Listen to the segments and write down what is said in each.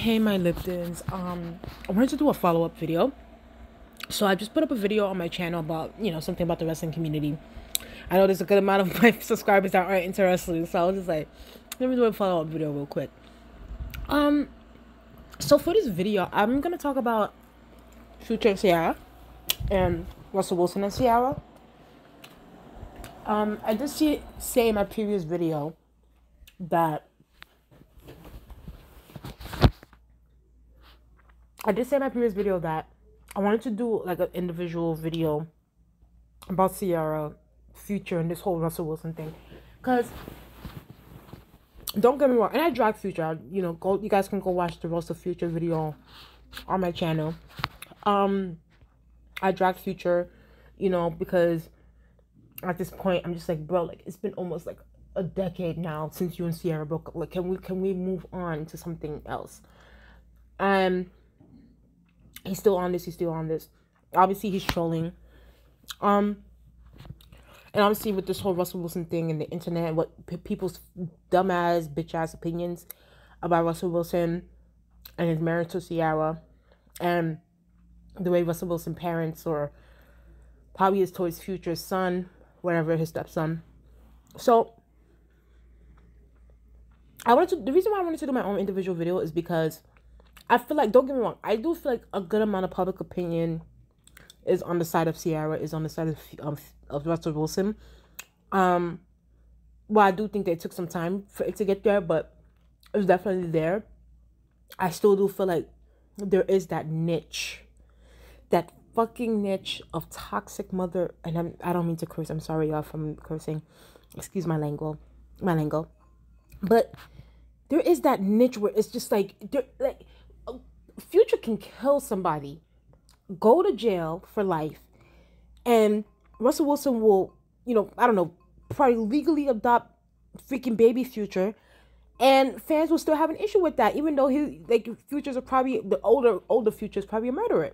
Hey, my Liptons. I wanted to do a follow-up video. So I just put up a video on my channel about, something about the wrestling community. I know there's a good amount of my subscribers that aren't interested, so I was just like, let me do a follow-up video real quick. So for this video, I'm gonna talk about Future and Ciara and Russell Wilson and Ciara. I did say in my previous video that I wanted to do like an individual video about Ciara, Future, and this whole Russell Wilson thing. Because don't get me wrong, and I drag Future. You guys can go watch the Russell Future video on my channel. I drag Future, because at this point I'm just like, bro, like it's been almost like a decade now since you and Ciara broke up. Like, can we move on to something else? He's still on this. Obviously, he's trolling. And obviously with this whole Russell Wilson thing and the internet, what people's dumbass, bitch-ass opinions about Russell Wilson and his marriage to Ciara, and the way Russell Wilson parents, or probably is towards future son, whatever, his stepson. So, the reason why I wanted to do my own individual video is because I feel like, don't get me wrong, I do feel like a good amount of public opinion is on the side of Ciara, is on the side of Russell Wilson. Well, I do think that it took some time for it to get there, but it was definitely there. I still do feel like there is that niche, that fucking niche of toxic mother, and I don't mean to curse. I'm sorry, y'all, from cursing. Excuse my lingo, but there is that niche where it's just like Future can kill somebody, go to jail for life, and Russell Wilson will, I don't know, probably legally adopt freaking baby Future, and fans will still have an issue with that, even though Future's are probably, the older Future's probably a murderer.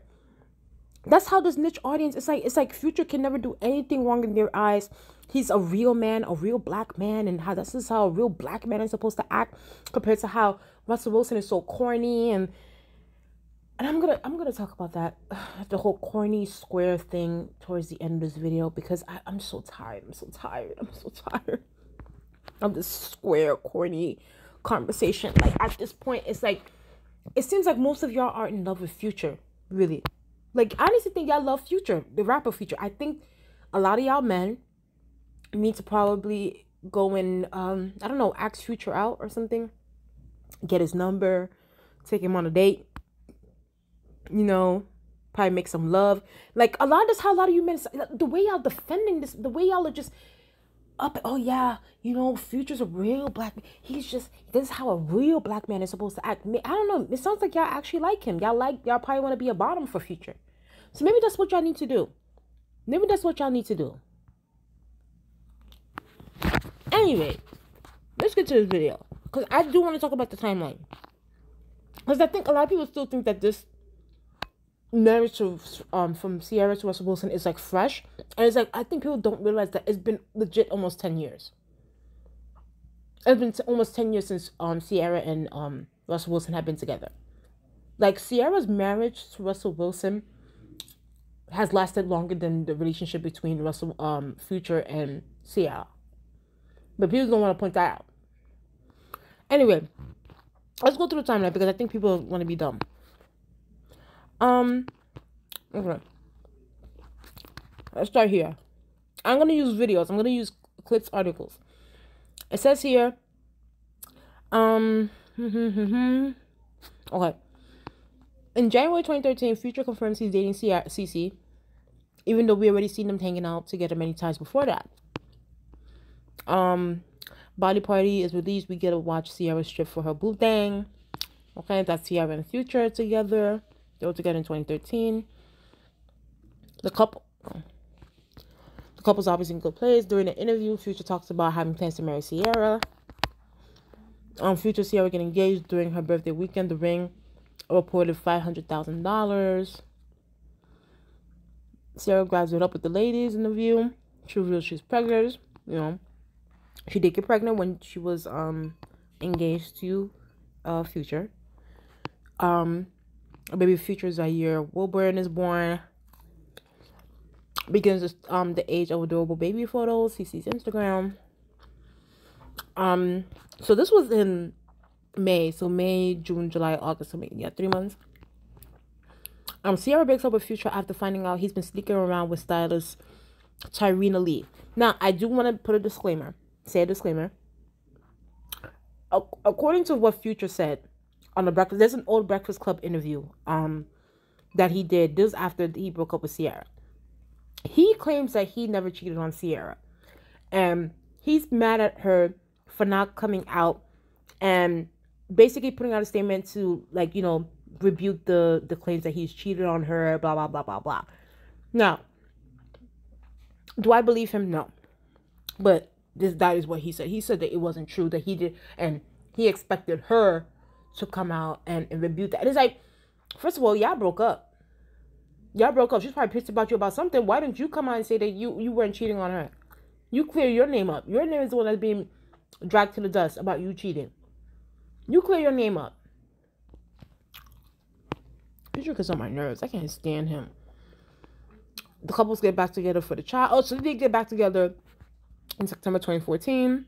That's how this niche audience, it's like Future can never do anything wrong in their eyes. He's a real man, a real black man, and this is how a real black man is supposed to act, compared to how Russell Wilson is so corny. And I'm gonna talk about that, the whole corny square thing, towards the end of this video, because I'm so tired. I'm so tired of this square, corny conversation. Like, at this point, it's like, it seems like most of y'all are in love with Future, really. Like, I honestly think y'all love Future, the rapper Future. I think a lot of y'all men need to probably go and, I don't know, ask Future out or something. Get his number, take him on a date. Probably make some love. Like, that's how a lot of you men, the way y'all defending this, the way y'all are just up, oh yeah, Future's a real black man. This is how a real black man is supposed to act. I don't know, it sounds like y'all actually like him. Y'all probably want to be a bottom for Future. So maybe that's what y'all need to do. Anyway, let's get to this video, because I do want to talk about the timeline. Because I think a lot of people still think that this marriage to from Ciara to Russell Wilson is like fresh, and it's like, I think people don't realize that it's been legit almost 10 years. It's been almost 10 years since Ciara and Russell Wilson have been together. Like, Ciara's marriage to Russell Wilson has lasted longer than the relationship between Future and Ciara, but people don't want to point that out. Anyway, let's go through the timeline, because I think people want to be dumb. Okay. Let's start here. I'm going to use videos. I'm going to use clips, articles. It says here, okay. In January 2013, Future confirms he's dating Cece, even though we already seen them hanging out together many times before that. Body Party is released. We get to watch Ciara strip for her boo thing. Okay, that's Ciara and Future together. They were together in 2013. The couple's obviously in good place. During the interview, Future talks about having plans to marry Ciara. Future and Ciara get engaged during her birthday weekend. The ring reported $500,000. Ciara grabs it up with the ladies in the view. She reveals she's pregnant. She did get pregnant when she was engaged to Future. A baby Future Zaire Wilburn is born. Begins the age of adorable baby photos. He sees Instagram. So this was in May. So May, June, July, August. So yeah, 3 months. Ciara breaks up with Future after finding out he's been sneaking around with stylist Tyrina Lee. Now, I do want to put a disclaimer. Say a disclaimer. According to what Future said on the Breakfast, there's an old Breakfast Club interview that he did. This was after he broke up with Ciara. He claims that he never cheated on Ciara. And he's mad at her for not coming out and basically putting out a statement to, like, you know, rebuke the claims that he's cheated on her, blah, blah, blah, blah, blah. Now, do I believe him? No. But that is what he said. He said that it wasn't true, that he did, and he expected her to come out and rebuke that. And it's like, first of all, y'all broke up. Y'all broke up. She's probably pissed about you about something. Why didn't you come out and say that you weren't cheating on her? You clear your name up. Your name is the one that's being dragged to the dust about you cheating. You clear your name up. Future gets on my nerves. I can't stand him. The couples get back together for the child. Oh, so they get back together in September 2014.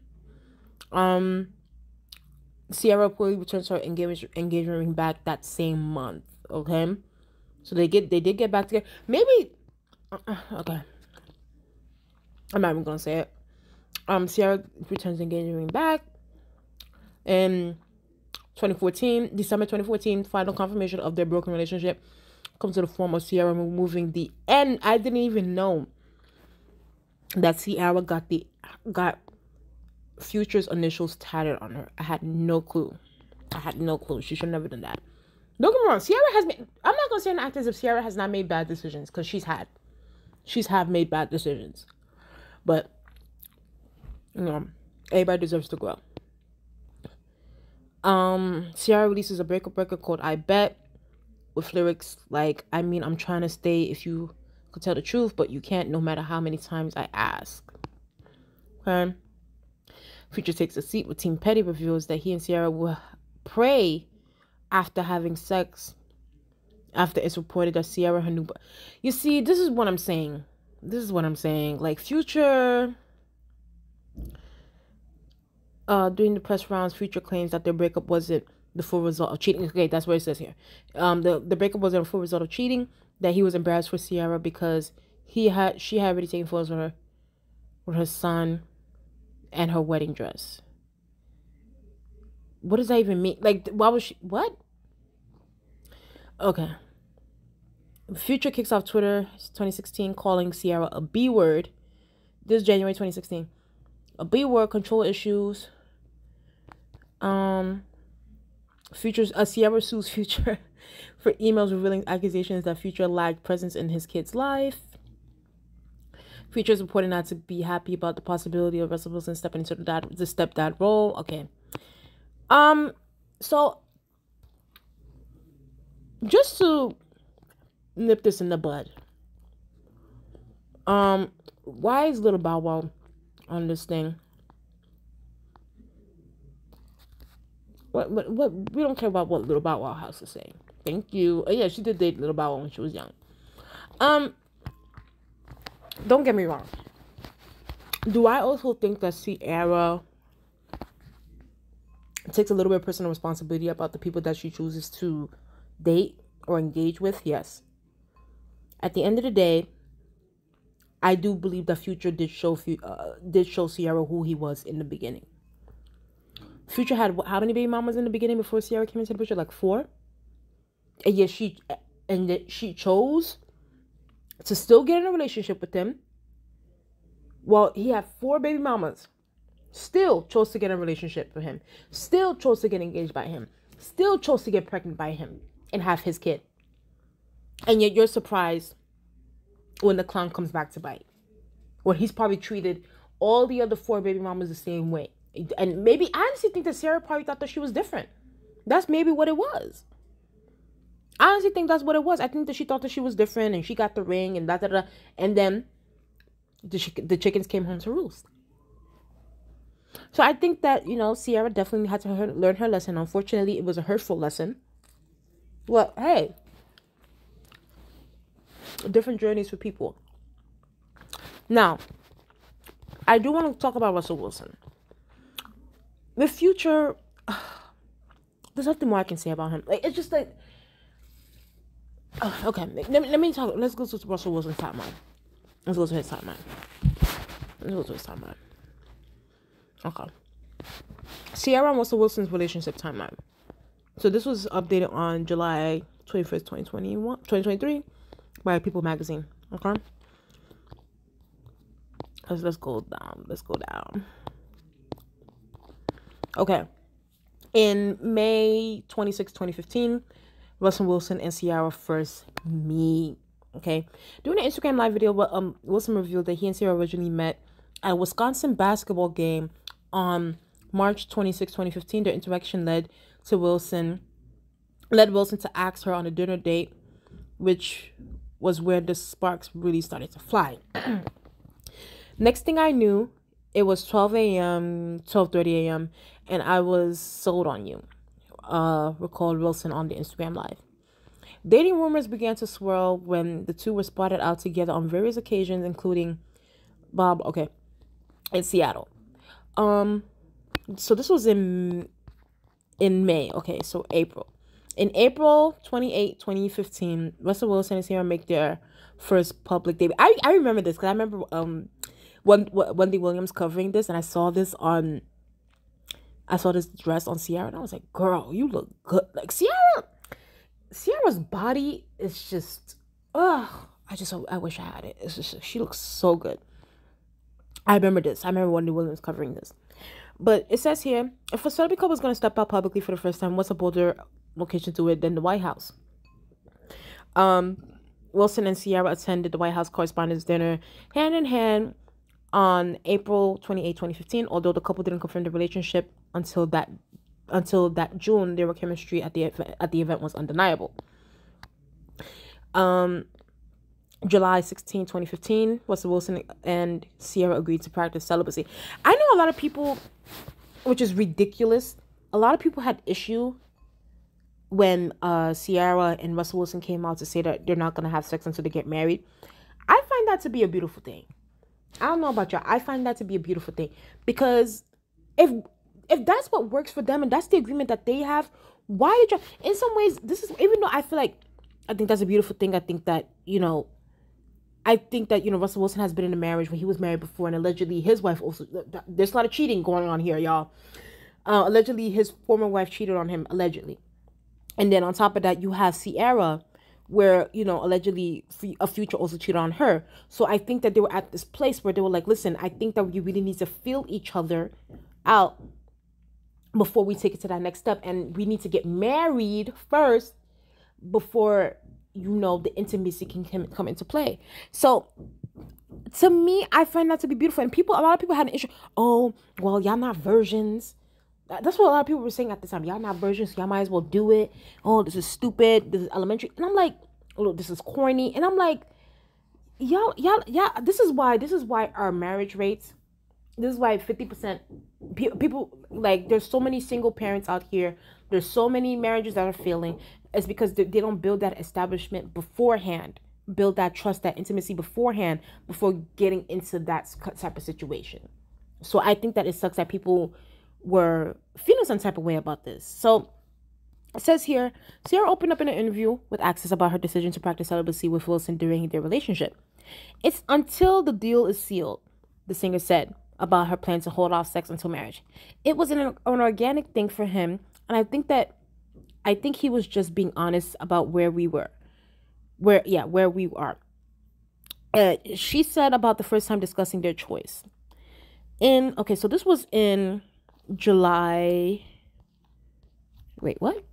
Ciara reportedly returns her engagement ring back that same month. Okay, so they did get back together. Maybe okay. I'm not even gonna say it. Ciara returns engagement ring back in 2014, December 2014. Final confirmation of their broken relationship comes in the form of Ciara removing the N. I didn't even know that Ciara got Future's initials tatted on her. I had no clue. She should have never done that. Don't get me wrong. Ciara has made, I'm not gonna say an actress if Ciara has not made bad decisions, because she's made bad decisions. But you know, everybody deserves to grow. Ciara releases a breakup record called I Bet, with lyrics like, I mean, I'm trying to stay if you could tell the truth, but you can't no matter how many times I ask. Okay. Future takes a seat with Team Petty, reveals that he and Ciara will pray after having sex, after it's reported that Ciara, her new... You see, this is what I'm saying. Like, Future... during the press rounds, Future claims that their breakup wasn't the full result of cheating. Okay, that's what it says here. The breakup wasn't a full result of cheating. That he was embarrassed for Ciara because she had already taken photos with her son and her wedding dress. What does that even mean? Like, why was she... What? Okay. Future kicks off Twitter 2016, calling Ciara a B word. This is January 2016. A B word, control issues. Ciara sues Future for emails revealing accusations that Future lacked presence in his kid's life. Future is reported not to be happy about the possibility of Russell Wilson stepping into the stepdad role. Okay. So just to nip this in the bud, why is Little Bow Wow on this thing? What we don't care about what Little Bow Wow has to say. Thank you. Oh, yeah, she did date Little Bow Wow when she was young. Don't get me wrong. Do I also think that Ciara takes a little bit of personal responsibility about the people that she chooses to date or engage with? Yes. At the end of the day, I do believe that Future did show Ciara who he was in the beginning. Future had how many baby mamas in the beginning before Ciara came into the picture? Like 4. And yet she chose to still get in a relationship with him. Well, he had 4 baby mamas. Still chose to get in a relationship with him. Still chose to get engaged by him. Still chose to get pregnant by him and have his kid. And yet you're surprised when the clown comes back to bite. When he's probably treated all the other 4 baby mamas the same way. And maybe, I honestly think that Ciara probably thought that she was different. That's maybe what it was. I honestly think that's what it was. I think that she thought that she was different and she got the ring and da da da. And then the chickens came home to roost. So I think that, you know, Ciara definitely had to learn her lesson. Unfortunately, it was a hurtful lesson. Well, hey, different journeys for people. Now, I do want to talk about Russell Wilson. The future, there's nothing more I can say about him. Like, it's just like, okay, let me talk. Let's go to Russell Wilson's timeline. Let's go to his timeline. Okay. Ciara and Russell Wilson's relationship timeline. So this was updated on July 21st, 2023 by People Magazine. Okay. Let's go down. Okay. In May 26, 2015, Russell Wilson and Ciara first meet. Okay. During an Instagram live video, Wilson revealed that he and Ciara originally met at a Wisconsin basketball game on March 26, 2015. Their interaction led Wilson to ask her on a dinner date, which was where the sparks really started to fly. Next thing I knew, it was 12:30 a.m., and I was sold on you, recalled Wilson on the Instagram Live. Dating rumors began to swirl when the two were spotted out together on various occasions, including in Seattle. So this was in May. Okay, so April. In April 28, 2015, Russell Wilson and Ciara make their first public debut. I remember this because I remember Wendy Williams covering this, and I saw this dress on Ciara, and I was like, girl, you look good. Like, Ciara's body is just, I wish I had it. It's just, she looks so good. I remember this. I remember Wendy Williams covering this. But it says here, if a celebrity couple is going to step out publicly for the first time, what's a bolder location to it than the White House? Wilson and Ciara attended the White House Correspondents' Dinner hand in hand on April 28, 2015. Although the couple didn't confirm the relationship until that June, their chemistry at the event was undeniable. July 16, 2015, Russell Wilson and Ciara agreed to practice celibacy. I know a lot of people, which is ridiculous, a lot of people had issue when Ciara and Russell Wilson came out to say that they're not going to have sex until they get married. I find that to be a beautiful thing. I don't know about y'all. I find that to be a beautiful thing. Because if that's what works for them and that's the agreement that they have, why did y'all... In some ways, this is... Even though I think that's a beautiful thing, I think that, Russell Wilson has been in a marriage when he was married before, and allegedly his wife also... There's a lot of cheating going on here, y'all. Allegedly, his former wife cheated on him, allegedly. And then on top of that, you have Ciara, where, allegedly a future also cheated on her. So I think that they were at this place where they were like, listen, I think that we really need to feel each other out before we take it to that next step. And we need to get married first before, the intimacy can come into play. So to me, I find that to be beautiful. And a lot of people had an issue. Oh, well, y'all not virgins. That's what a lot of people were saying at the time. Y'all not virgins, so y'all might as well do it. Oh, this is stupid. This is elementary. And I'm like, oh, this is corny. And I'm like, y'all, this is why our marriage rates, this is why 50% people, like, there's so many single parents out here. There's so many marriages that are failing. It's because they don't build that establishment beforehand. Build that trust, that intimacy beforehand, before getting into that type of situation. So I think that it sucks that people were feeling some type of way about this. So it says here, Ciara opened up in an interview with Access about her decision to practice celibacy with Wilson during their relationship. It's until the deal is sealed, the singer said about her plan to hold off sex until marriage. It was an organic thing for him, and I think he was just being honest about where we are. She said about the first time discussing their choice. So this was in July. Wait, what?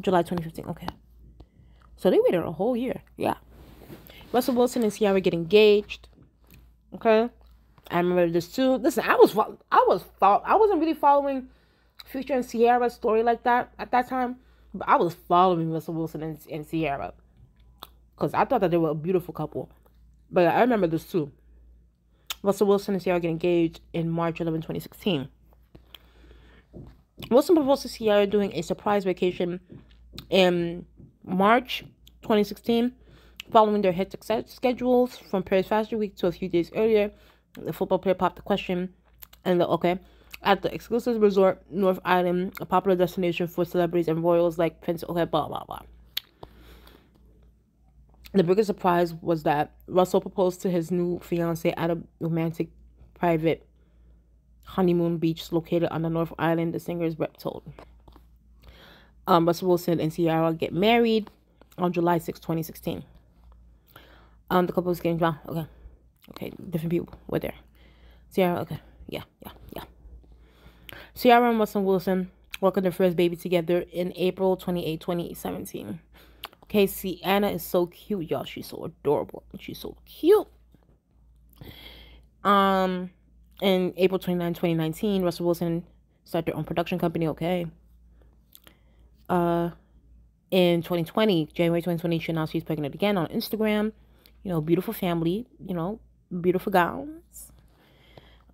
July 2015. Okay. So they waited a whole year. Yeah. Russell Wilson and Ciara get engaged. Okay. I remember this too. Listen, I wasn't really following Future and Ciara's story like that at that time, but I was following Russell Wilson and Ciara because I thought that they were a beautiful couple. But I remember this too. Russell Wilson and Ciara get engaged in March 11, 2016. Wilson proposed to Ciara during a surprise vacation In March 2016, following their hectic schedules from Paris Fashion Week to a few days earlier, the football player popped the question, and at the exclusive resort North Island, a popular destination for celebrities and royals like Prince. Okay, blah blah blah. The biggest surprise was that Russell proposed to his new fiancée at a romantic, private honeymoon beach located on the North Island. The singer's rep told. Russell Wilson and Ciara get married on July 6, 2016. The couple was getting drunk. Okay, different people were there. Ciara, okay, yeah. Ciara and Russell Wilson welcomed their first baby together in April 28, 2017. Okay, Anna is so cute, y'all. She's so adorable. She's so cute. In April 29, 2019, Russell Wilson started their own production company, okay. In 2020, January 2020, she announced she's pregnant again on Instagram. You know, beautiful family, you know, beautiful gowns.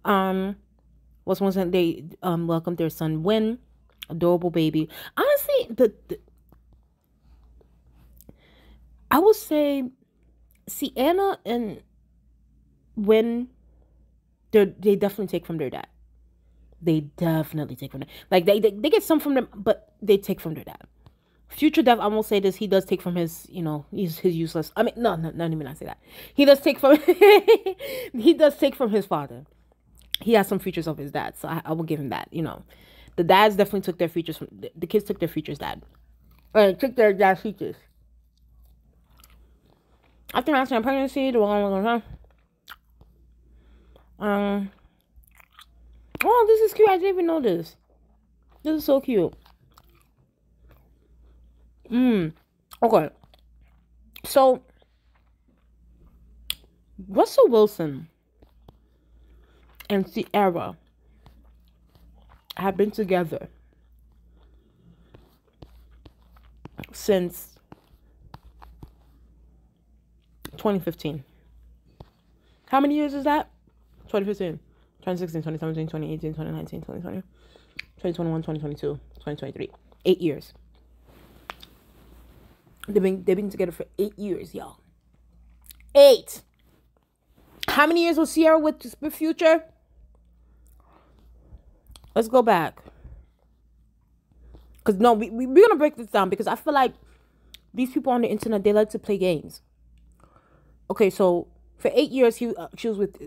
Russell Wilson, they welcomed their son, Win, adorable baby. Honestly, I would say Sienna and Win, they definitely take from their dad. They definitely take from them. Like, they get some from them, but they take from their dad. Future Dev, I won't say this, he does take from his, you know, his useless. I mean, no, not even I say that. He does take from he does take from his father. He has some features of his dad, so I will give him that, you know. The dads definitely took their features from the kids took their features took their dad's features. After announcing pregnancy, oh, this is cute. I didn't even know this. This is so cute. Okay. So, Russell Wilson and Ciara have been together since 2015. How many years is that? 2015, 2016, 2017, 2018, 2019, 2020, 2021, 2022, 2023. 8 years. They've been together for 8 years, y'all. 8. How many years was Ciara with Future? Let's go back. Because, no, we're going to break this down because I feel like these people on the internet, they like to play games. Okay, so for 8 years, she was with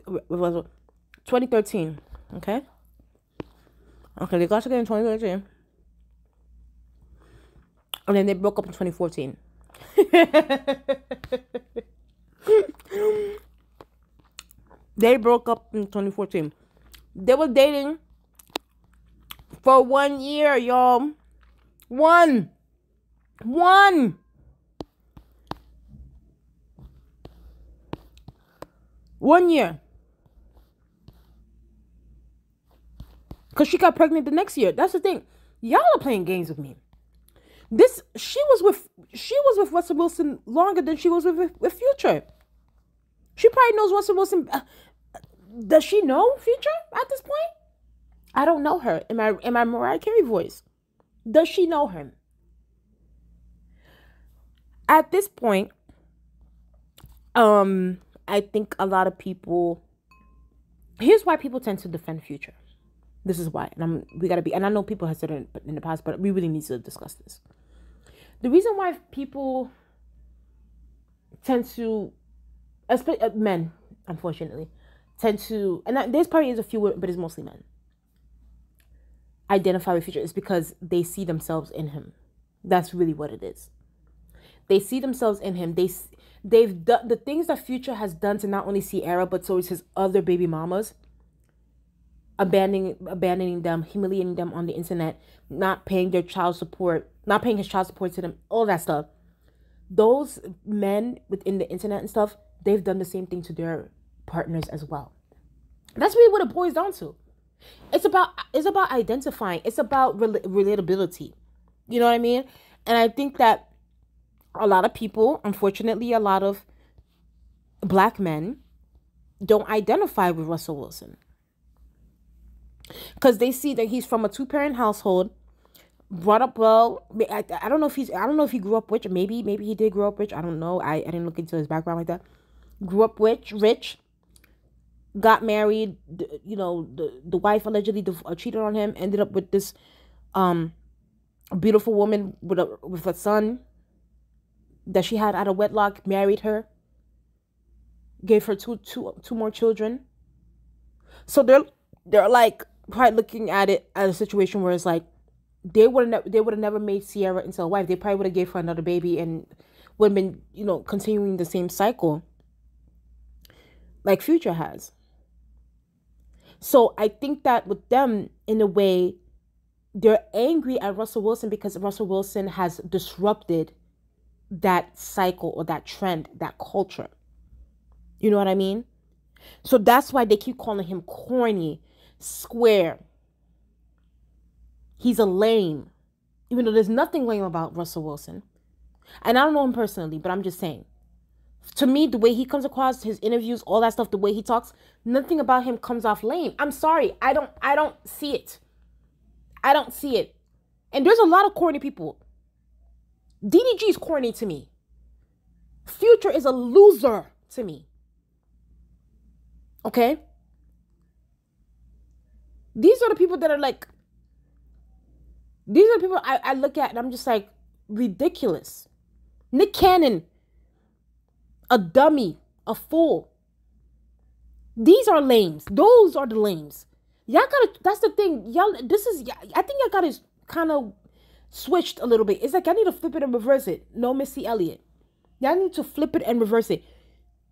2013. Okay, they got together in 2013. And then they broke up in 2014. They broke up in 2014. They were dating for 1 year, y'all. One. 1 year. Because she got pregnant the next year. That's the thing. Y'all are playing games with me. She was with Russell Wilson longer than she was with Future. She probably knows Russell Wilson. Does she know Future at this point? I don't know her. In my Mariah Carey voice. Does she know him? At this point, I think a lot of people. Here's why people tend to defend Future. This is why, and I know people have said it in the past, but we really need to discuss this. The reason why people tend to, especially men, unfortunately, tend to, and there's probably is a few, but it's mostly men, identify with Future is because they see themselves in him. That's really what it is. They see themselves in him. They've done the things that Future has done to not only Ciara, but so is his other baby mamas. Abandoning them, humiliating them on the internet, not paying their child support, not paying his child support to them, all that stuff. Those men within the internet and stuff, they've done the same thing to their partners as well. That's really what it boils down to. It's about identifying. It's about relatability. You know what I mean? And I think that a lot of people, unfortunately, a lot of black men don't identify with Russell Wilson. Because they see that he's from a 2-parent household. brought up well. I don't know if I don't know if he grew up rich. Maybe he did grow up rich. I don't know. I didn't look into his background like that. Grew up rich, got married. You know, the wife allegedly cheated on him. Ended up with this beautiful woman with a son that she had out of wedlock. Married her. Gave her two more children. So they're like probably looking at it as a situation where it's like they would have never made Ciara into a wife. They probably would have gave her another baby and would have been, you know, continuing the same cycle like Future has. So I think that with them, in a way, they're angry at Russell Wilson because Russell Wilson has disrupted that cycle or that trend, that culture. You know what I mean? So that's why they keep calling him corny, square. He's a lame. Even though there's nothing lame about Russell Wilson. And I don't know him personally, but I'm just saying. To me, the way he comes across, his interviews, all that stuff, the way he talks, nothing about him comes off lame. I'm sorry. I don't see it. I don't see it. And there's a lot of corny people. DDG is corny to me. Future is a loser to me. Okay? These are the people that are like, these are the people I look at and I'm just like, ridiculous. Nick Cannon, a dummy, a fool. These are lames. Those are the lames. Y'all gotta, that's the thing. Y'all, I think y'all gotta kind of switched a little bit. It's like, I need to flip it and reverse it. No, Missy Elliott. Y'all need to flip it and reverse it.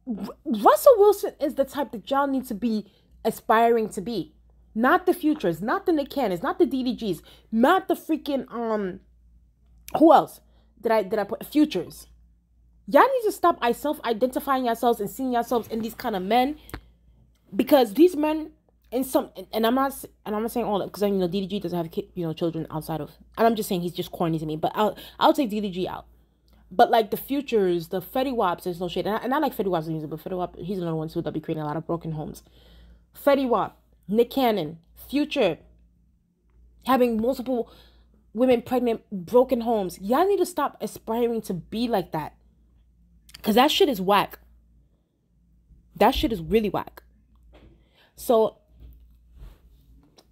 Russell Wilson is the type that y'all need to be aspiring to be. Not the Futures, not the Nick Cannons, not the DDGs, not the freaking, who else did I put? Futures. Y'all need to stop self-identifying yourselves and seeing yourselves in these kind of men. Because these men, and I'm not saying all that, because you know DDG doesn't have children outside of, and I'm just saying he's just corny to me. But I'll take DDG out. But like the Futures, the Fetty Waps, there's no shade. And I like Fetty Wap's music, but Fetty Wap, he's another one too that be creating a lot of broken homes. Fetty Wap, Nick Cannon, Future, having multiple women pregnant, broken homes. Y'all need to stop aspiring to be like that. Because that shit is whack. That shit is really whack. So,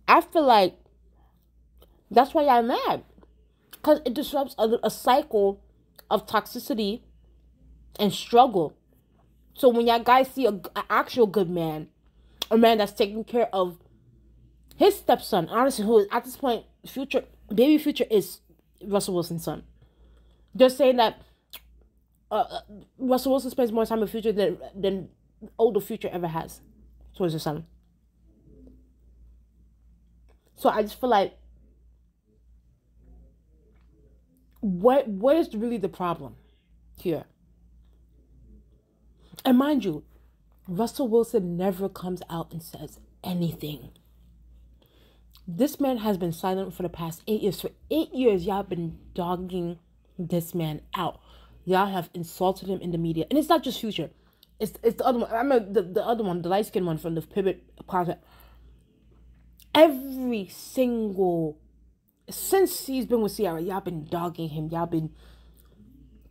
I feel like that's why y'all mad. Because it disrupts a cycle of toxicity and struggle. So when y'all guys see an actual good man, a man that's taking care of his stepson, honestly, who is at this point, baby Future is Russell Wilson's son. They're saying that Russell Wilson spends more time with Future than older Future ever has towards his son. So I just feel like, what is really the problem here? And mind you, Russell Wilson never comes out and says anything. This man has been silent for the past 8 years. For 8 years, y'all have been dogging this man out. Y'all have insulted him in the media. And it's not just Future. It's the other one. I remember the other one, the light-skinned one from the Pivot Project. Every single, since he's been with Ciara, y'all been dogging him. Y'all been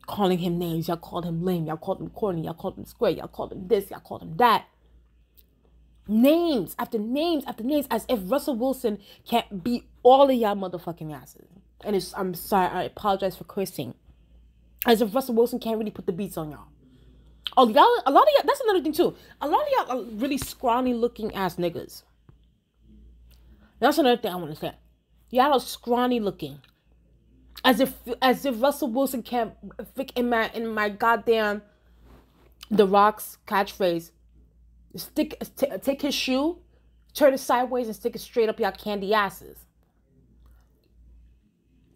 calling him names. Y'all called him lame. Y'all called him corny. Y'all called him square. Y'all called him this. Y'all called him that. Names after names after names, as if Russell Wilson can't beat all of y'all motherfucking asses. And I'm sorry, I apologize for cursing. As if Russell Wilson can't really put the beats on y'all. Oh, y'all, a lot of y'all, that's another thing too. A lot of y'all are really scrawny looking ass niggas. That's another thing I want to say. Y'all are scrawny looking. As if Russell Wilson can't fit in my goddamn The Rock's catchphrase. Take his shoe, turn it sideways, and stick it straight up y'all candy asses.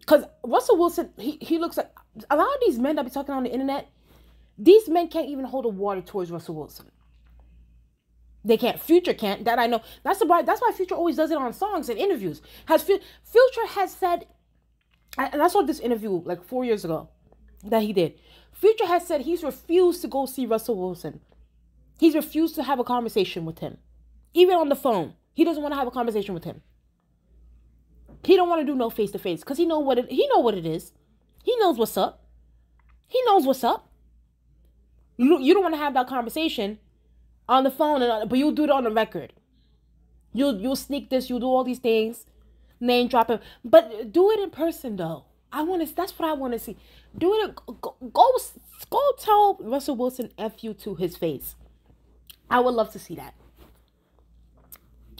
Because Russell Wilson, he looks like, a lot of these men that be talking on the internet, these men can't even hold a water towards Russell Wilson. They can't. Future can't. That I know. That's why Future always does it on songs and interviews. Future has said, and I saw this interview like 4 years ago that he did. Future has said he's refused to go see Russell Wilson. He's refused to have a conversation with him. Even on the phone. He doesn't want to have a conversation with him. He don't want to do no face to face because he know what it is. He knows what's up. He knows what's up. You don't want to have that conversation on the phone, but you'll do it on the record. You'll sneak this. You'll do all these things, name dropping, but do it in person though. That's what I want to see. Do it. Go tell Russell Wilson F you to his face. I would love to see that.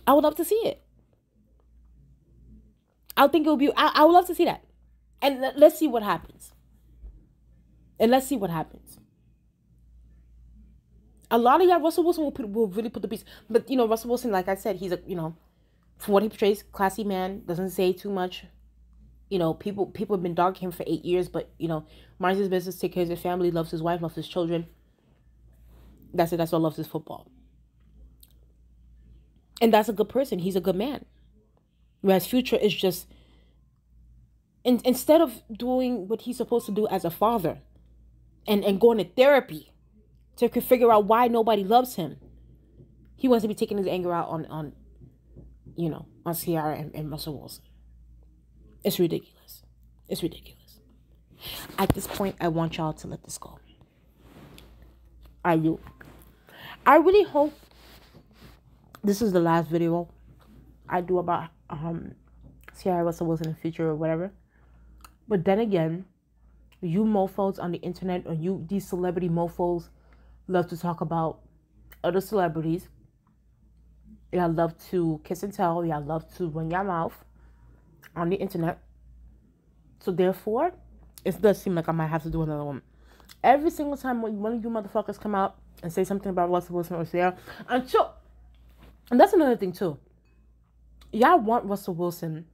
I would love to see it. I think it would be. I would love to see that, and let's see what happens. A lot of y'all, Russell Wilson will really put the piece. But, Russell Wilson, like I said, he's from what he portrays, classy man, doesn't say too much. People have been dogging him for 8 years, but, minds his business, takes care of his family, loves his wife, loves his children. That's it. That's all, loves his football. And that's a good person. He's a good man. Whereas Future is just, instead of doing what he's supposed to do as a father and going to therapy to figure out why nobody loves him, he wants to be taking his anger out on Ciara and Russell Wilson. It's ridiculous. It's ridiculous. At this point, I want y'all to let this go. I really hope this is the last video I do about Ciara, Russell Wilson in Future or whatever. But then again, you mofos on the internet, or these celebrity mofos, love to talk about other celebrities. Y'all love to kiss and tell. Y'all love to run your mouth on the internet. So therefore, it does seem like I might have to do another one. Every single time when one of you motherfuckers come out and say something about Russell Wilson or Ciara, and that's another thing too. Y'all want Russell Wilson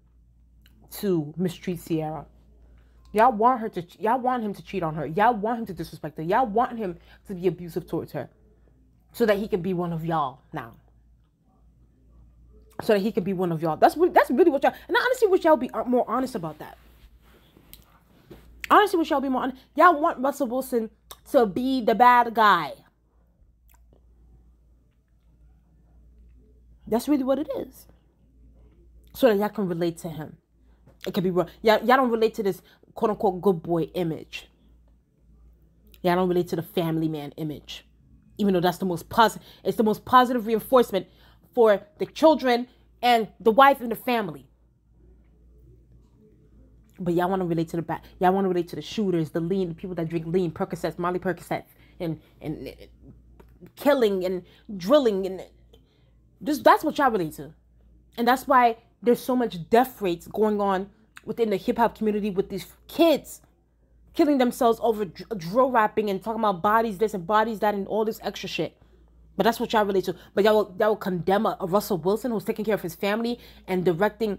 to mistreat Ciara. Y'all want him to cheat on her. Y'all want him to disrespect her. Y'all want him to be abusive towards her, so that he can be one of y'all now. So that he can be one of y'all. That's really what y'all. And I honestly wish y'all be more honest about that. Honestly, wish y'all be more honest. Y'all want Russell Wilson to be the bad guy. That's really what it is. So that y'all can relate to him. It can be wrong. Y'all don't relate to this quote unquote good boy image. Y'all don't relate to the family man image. Even though that's the most positive. It's the most positive reinforcement for the children and the wife and the family. But y'all want to relate to the back. Y'all want to relate to the shooters, the people that drink lean, Percocets, Molly Percocets, and killing and drilling, and that's what y'all relate to. And that's why there's so much death rates going on within the hip hop community with these kids killing themselves over drill rapping and talking about bodies this and bodies that and all this extra shit. But that's what y'all relate to. But y'all will condemn a Russell Wilson who's taking care of his family and directing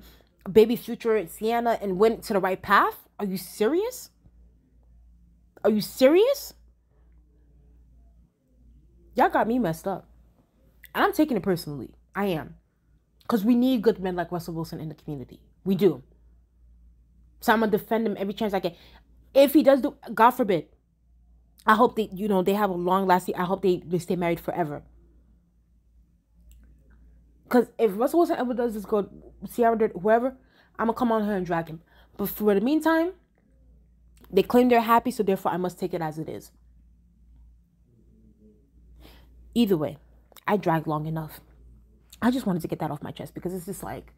baby Future Rihanna and went to the right path? Are you serious? Are you serious? Y'all got me messed up. And I'm taking it personally. I am. Because we need good men like Russell Wilson in the community. We do. So I'm going to defend him every chance I get. If he does do, God forbid, I hope they, they have a long lasting, I hope they stay married forever. Because if Russell Wilson ever does this, go Ciara did, whoever, I'm going to come on her and drag him. But for the meantime, they claim they're happy, so therefore I must take it as it is. Either way, I dragged long enough. I just wanted to get that off my chest because it's just like,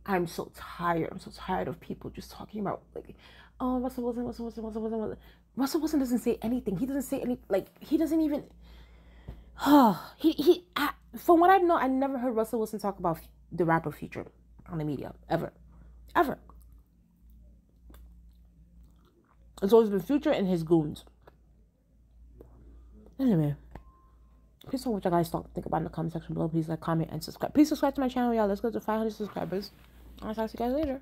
I'm so tired. I'm so tired of people just talking about, like, oh, Russell Wilson. Russell Wilson doesn't say anything. He doesn't say any, like, he doesn't even, from what I know, I never heard Russell Wilson talk about the rapper Future on the media, ever. It's always been Future and his goons. Anyway, please tell me what you guys think about in the comment section below. Please like, comment, and subscribe. Please subscribe to my channel, y'all. Let's go to 500 subscribers. I'll talk to you guys later.